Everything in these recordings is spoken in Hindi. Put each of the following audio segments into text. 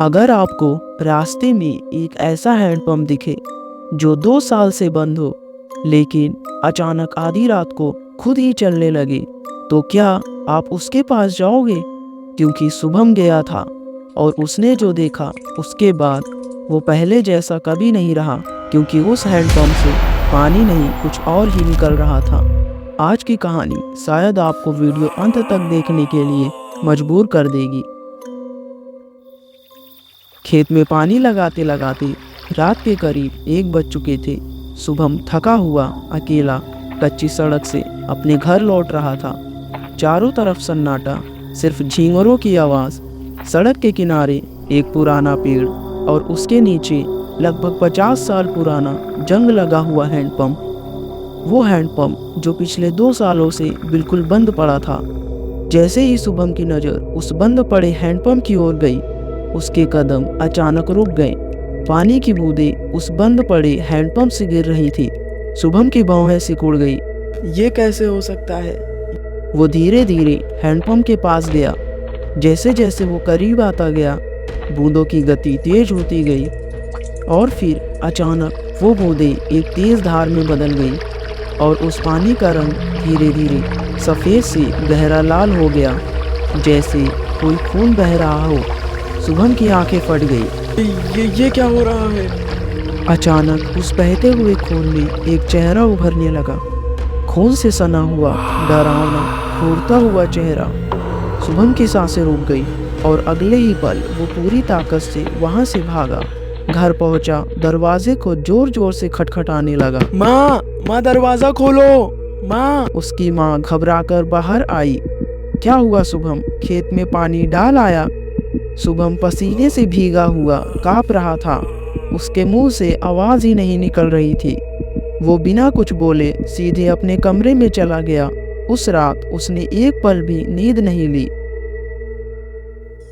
अगर आपको रास्ते में एक ऐसा हैंडपंप दिखे जो 2 साल से बंद हो, लेकिन अचानक आधी रात को खुद ही चलने लगे, तो क्या आप उसके पास जाओगे? क्योंकि शुभम गया था और उसने जो देखा उसके बाद वो पहले जैसा कभी नहीं रहा, क्योंकि उस हैंडपंप से पानी नहीं कुछ और ही निकल रहा था। आज की कहानी शायद आपको वीडियो अंत तक देखने के लिए मजबूर कर देगी। खेत में पानी लगाते लगाते रात के करीब 1 बज चुके थे। शुभम थका हुआ अकेला कच्ची सड़क से अपने घर लौट रहा था। चारों तरफ सन्नाटा, सिर्फ झींगरों की आवाज़। सड़क के किनारे एक पुराना पेड़ और उसके नीचे लगभग 50 साल पुराना जंग लगा हुआ हैंडपंप। वो हैंडपंप जो पिछले 2 सालों से बिल्कुल बंद पड़ा था। जैसे ही शुभम की नज़र उस बंद पड़े हैंडपंप की ओर गई, उसके कदम अचानक रुक गए। पानी की बूंदें उस बंद पड़े हैंडपंप से गिर रही थी। शुभम की बाहों सिकुड़ गई। ये कैसे हो सकता है? वो धीरे धीरे हैंडपंप के पास गया। जैसे जैसे वो करीब आता गया, बूंदों की गति तेज होती गई और फिर अचानक वो बूंदें एक तेज धार में बदल गई और उस पानी का रंग धीरे धीरे सफ़ेद से गहरा लाल हो गया, जैसे कोई खून बह रहा हो। शुभम की आंखें फट गई। ये क्या हो रहा है? अचानक उस बहते हुए खून में एक चेहरा उभरने लगा। खून से सना हुआ, डरावना, घूरता हुआ चेहरा। शुभम की सांसें रुक गई और अगले ही पल वो पूरी ताकत से वहां से भागा। घर पहुंचा, दरवाजे को जोर जोर से खटखटाने लगा। माँ दरवाजा खोलो माँ! उसकी माँ घबराकर बाहर आई। क्या हुआ शुभम? खेत में पानी डाल आया? शुभम पसीने से भीगा हुआ कांप रहा था। उसके मुंह से आवाज ही नहीं निकल रही थी। वो बिना कुछ बोले सीधे अपने कमरे में चला गया। उस रात उसने एक पल भी नींद नहीं ली।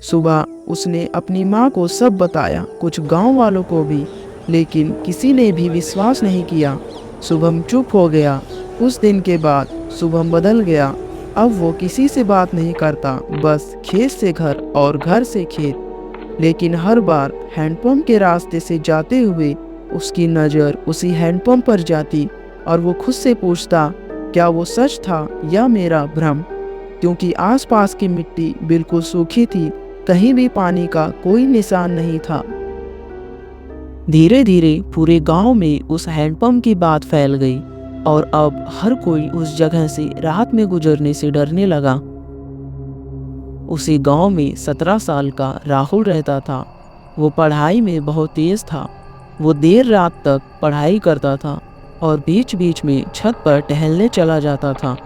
सुबह उसने अपनी माँ को सब बताया, कुछ गांव वालों को भी, लेकिन किसी ने भी विश्वास नहीं किया। शुभम चुप हो गया। उस दिन के बाद शुभम बदल गया। अब वो किसी से बात नहीं करता, बस खेत से घर और घर से खेत। लेकिन हर बार हैंडपंप के रास्ते से जाते हुए उसकी नज़र उसी हैंडपंप पर जाती और वो खुद से पूछता, क्या वो सच था या मेरा भ्रम? क्योंकि आसपास की मिट्टी बिल्कुल सूखी थी, कहीं भी पानी का कोई निशान नहीं था। धीरे धीरे पूरे गांव में उस हैंडपंप की बात फैल गई और अब हर कोई उस जगह से रात में गुजरने से डरने लगा। उसी गांव में 17 साल का राहुल रहता था। वो पढ़ाई में बहुत तेज था। वो देर रात तक पढ़ाई करता था और बीच बीच में छत पर टहलने चला जाता था।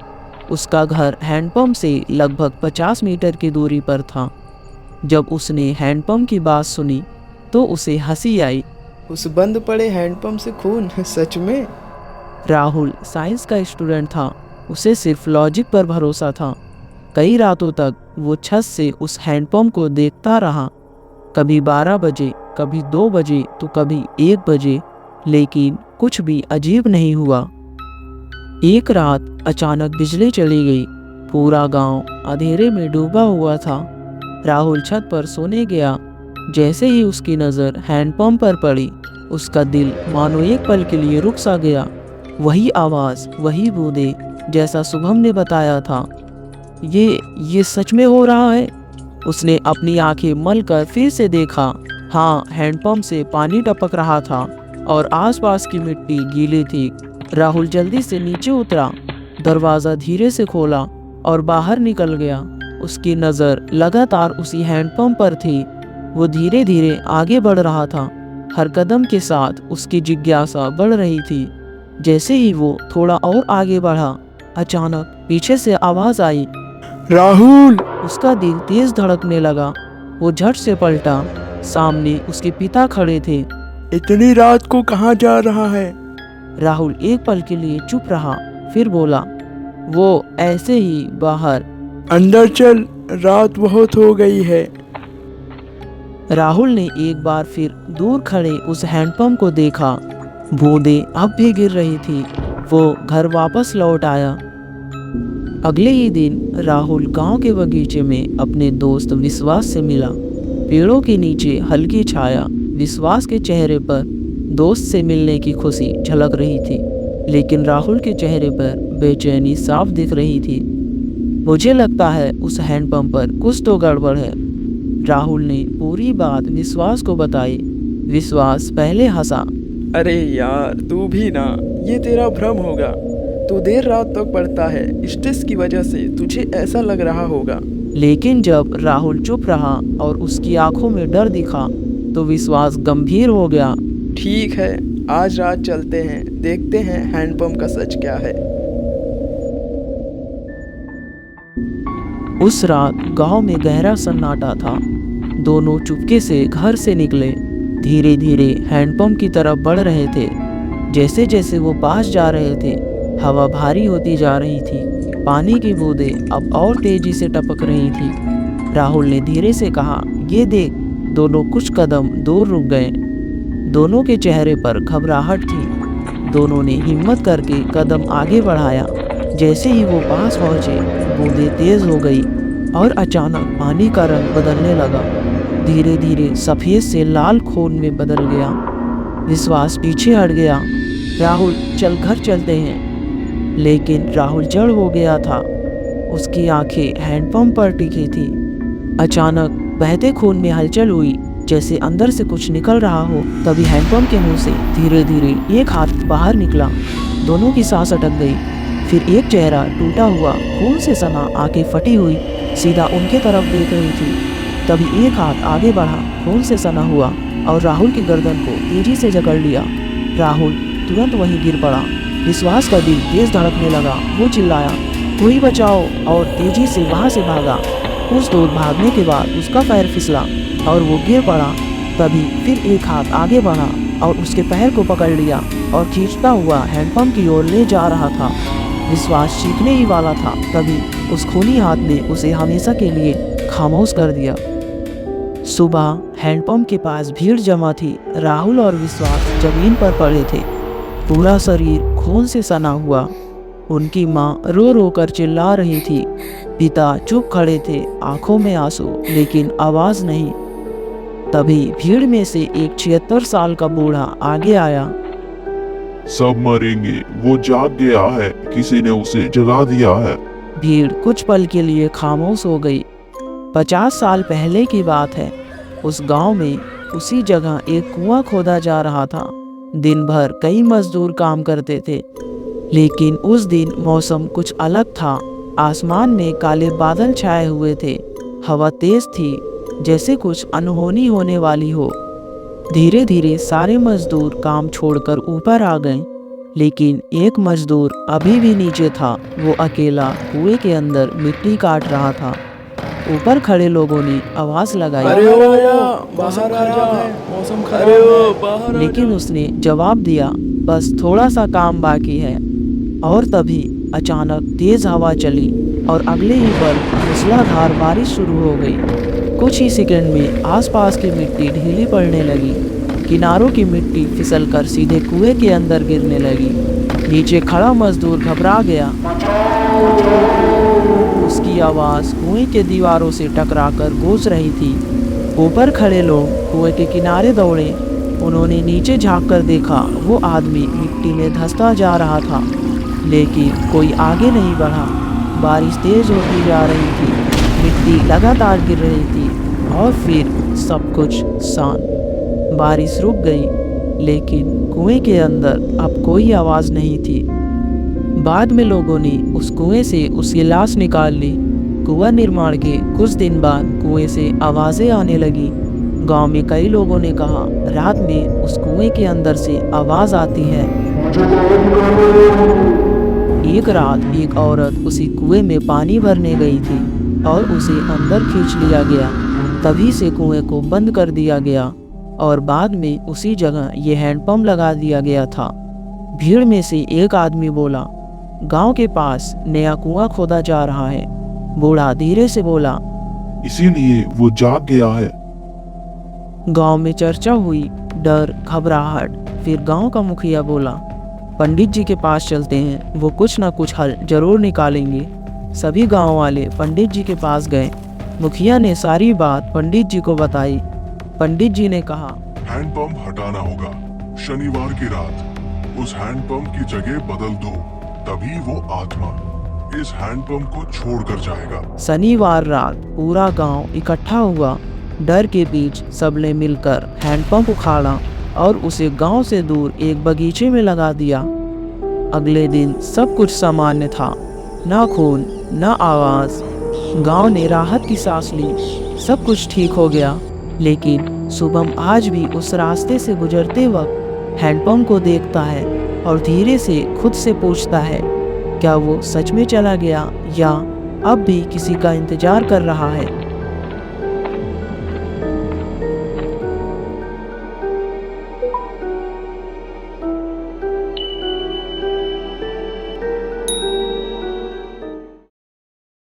उसका घर हैंडपंप से लगभग 50 मीटर की दूरी पर था। जब उसने हैंडपंप की बात सुनी तो उसे हंसी आई। उस बंद पड़े हैंडपंप से खून? सच में? राहुल साइंस का स्टूडेंट था। उसे सिर्फ लॉजिक पर भरोसा था। कई रातों तक वो छत से उस हैंडपंप को देखता रहा, कभी 12 बजे, कभी 2 बजे तो कभी 1 बजे, लेकिन कुछ भी अजीब नहीं हुआ। एक रात अचानक बिजली चली गई। पूरा गांव अंधेरे में डूबा हुआ था। राहुल छत पर सोने गया। जैसे ही उसकी नज़र हैंडपंप पर पड़ी, उसका दिल मानो एक पल के लिए रुक सा गया। वही आवाज़, वही बूंदें, जैसा शुभम ने बताया था। ये सच में हो रहा है? उसने अपनी आंखें मलकर फिर से देखा। हाँ, हैंडपंप से पानी टपक रहा था और आसपास की मिट्टी गीली थी। राहुल जल्दी से नीचे उतरा, दरवाज़ा धीरे से खोला और बाहर निकल गया। उसकी नज़र लगातार उसी हैंडपंप पर थी। वो धीरे धीरे आगे बढ़ रहा था। हर कदम के साथ उसकी जिज्ञासा बढ़ रही थी। जैसे ही वो थोड़ा और आगे बढ़ा, अचानक पीछे से आवाज आई, राहुल! उसका दिल तेज धड़कने लगा। वो झट से पलटा। सामने उसके पिता खड़े थे। इतनी रात को कहाँ जा रहा है? राहुल एक पल के लिए चुप रहा, फिर बोला, वो ऐसे ही बाहर। अंदर चल, रात बहुत हो गई है। राहुल ने एक बार फिर दूर खड़े उस हैंडपंप को देखा। बूंदें अब भी गिर रही थी। वो घर वापस लौट आया। अगले ही दिन राहुल गांव के बगीचे में अपने दोस्त विश्वास से मिला। पेड़ों के नीचे हल्की छाया। विश्वास के चेहरे पर दोस्त से मिलने की खुशी झलक रही थी, लेकिन राहुल के चेहरे पर बेचैनी साफ दिख रही थी। मुझे लगता है उस हैंडपंप पर कुछ तो गड़बड़ है। राहुल ने पूरी बात विश्वास को बताई। विश्वास पहले हंसा। अरे यार तू भी ना, ये तेरा भ्रम होगा। तू देर रात तक पढ़ता है, स्ट्रेस की वजह से तुझे ऐसा लग रहा होगा। लेकिन जब राहुल चुप रहा और उसकी आंखों में डर दिखा तो विश्वास गंभीर हो गया। ठीक है, आज रात चलते हैं, देखते हैं हैंडपंप का सच क्या है। उस रात गांव में गहरा सन्नाटा था। दोनों चुपके से घर से निकले, धीरे धीरे हैंडपंप की तरफ बढ़ रहे थे। जैसे जैसे वो पास जा रहे थे, हवा भारी होती जा रही थी। पानी की बूंदें अब और तेजी से टपक रही थी। राहुल ने धीरे से कहा, ये देख। दोनों कुछ कदम दूर रुक गए। दोनों के चेहरे पर घबराहट थी। दोनों ने हिम्मत करके कदम आगे बढ़ाया। जैसे ही वो पास पहुंचे, बूंदें तेज हो गई और अचानक पानी का रंग बदलने लगा। धीरे धीरे सफेद से लाल खून में बदल गया। विश्वास पीछे हट गया। राहुल, चल घर चलते हैं। लेकिन राहुल जड़ हो गया था। उसकी आंखें हैंडपंप पर टिकी थी। अचानक बहते खून में हलचल हुई, जैसे अंदर से कुछ निकल रहा हो। तभी हैंडपंप के मुंह से धीरे धीरे एक हाथ बाहर निकला। दोनों की सांस अटक गई। फिर एक चेहरा टूटा हुआ, खून से सना, आंखें फटी हुई, सीधा उनके तरफ देख रही थी। तभी एक हाथ आगे बढ़ा, खून से सना हुआ और राहुल की गर्दन को तेजी से जकड़ लिया। राहुल तुरंत वहीं गिर पड़ा। विश्वास का दिल तेज धड़कने लगा। वो चिल्लाया, कोई बचाओ, और तेजी से वहां से भागा। कुछ दूर भागने के बाद उसका पैर फिसला और वो गिर पड़ा। तभी फिर एक हाथ आगे बढ़ा और उसके पैर को पकड़ लिया और खींचता हुआ हैंडपंप की ओर ले जा रहा था। विश्वास चीखने ही वाला था, तभी उस खूनी हाथ ने उसे हमेशा के लिए खामोश कर दिया। सुबह हैंडपंप के पास भीड़ जमा थी। राहुल और विश्वास जमीन पर पड़े थे, पूरा शरीर खून से सना हुआ। उनकी माँ रो रो कर चिल्ला रही थी। पिता चुप खड़े थे, आंखों में आंसू, लेकिन आवाज नहीं। तभी भीड़ में से एक 76 साल का बूढ़ा आगे आया। सब मरेंगे, वो जाग गया है, किसी ने उसे जगा दिया है। भीड़ कुछ पल के लिए खामोश हो गई। 50 साल पहले की बात है। उस गांव में उसी जगह एक कुआं खोदा जा रहा था। दिन भर कई मजदूर काम करते थे, लेकिन उस दिन मौसम कुछ अलग था। आसमान में काले बादल छाए हुए थे। हवा तेज थी, जैसे कुछ अनहोनी होने वाली हो। धीरे धीरे सारे मजदूर काम छोड़कर ऊपर आ गए, लेकिन एक मजदूर अभी भी नीचे था। वो अकेला कुएं के अंदर मिट्टी काट रहा था। ऊपर खड़े लोगों ने आवाज लगाई, अरे ओ बाहर आ जा, मौसम खराब है। लेकिन उसने जवाब दिया, बस थोड़ा सा काम बाकी है। और तभी अचानक तेज हवा चली और अगले ही पल मूसलाधार बारिश शुरू हो गई। कुछ ही सेकंड में आसपास की मिट्टी ढीली पड़ने लगी। किनारों की मिट्टी फिसलकर सीधे कुएं के अंदर गिरने लगी। नीचे खड़ा मजदूर घबरा गया। उसकी आवाज कुएं के दीवारों से टकराकर गूंज रही थी। ऊपर खड़े लोग कुएं के किनारे दौड़े। उन्होंने नीचे झांककर देखा, वो आदमी मिट्टी में धंसता जा रहा था, लेकिन कोई आगे नहीं बढ़ा। बारिश तेज होती जा रही थी, मिट्टी लगातार गिर रही थी और फिर सब कुछ शांत। बारिश रुक गई, लेकिन कुएं के अंदर अब कोई आवाज नहीं थी। बाद में लोगों ने उस कुएं से उसकी लाश निकाल ली। कुआं निर्माण के कुछ दिन बाद कुएं से आवाजें आने लगी। गांव में कई लोगों ने कहा, रात में उस कुएं के अंदर से आवाज आती है। एक रात एक औरत उसी कुएं में पानी भरने गई थी और उसे अंदर खींच लिया गया। तभी से कुएं को बंद कर दिया गया और बाद में उसी जगह ये हैंडपंप लगा दिया गया था। भीड़ में से एक आदमी बोला, गांव के पास नया कुआं खोदा जा रहा है। बूढ़ा धीरे से बोला, इसीलिए वो जाग गया है। गांव में चर्चा हुई, डर, घबराहट। फिर गांव का मुखिया बोला, पंडित जी के पास चलते हैं, वो कुछ ना कुछ हल जरूर निकालेंगे। सभी गांव वाले पंडित जी के पास गए। मुखिया ने सारी बात पंडित जी को बताई। पंडित जी ने कहा, हैंडपंप हटाना होगा। शनिवार की रात उस हैंडपंप की जगह बदल दो, तभी वो आत्मा इस हैंडपंप को छोड़कर जाएगा। शनिवार रात पूरा गांव इकट्ठा हुआ। डर के बीच सबने मिलकर हैंडपंप उखाड़ा और उसे गांव से दूर एक बगीचे में लगा दिया। अगले दिन सब कुछ सामान्य था, न खून न आवाज। गांव ने राहत की सांस ली, सब कुछ ठीक हो गया। लेकिन शुभम आज भी उस रास्ते से गुजरते वक्त हैंडपंप को देखता है और धीरे से खुद से पूछता है, क्या वो सच में चला गया या अब भी किसी का इंतजार कर रहा है।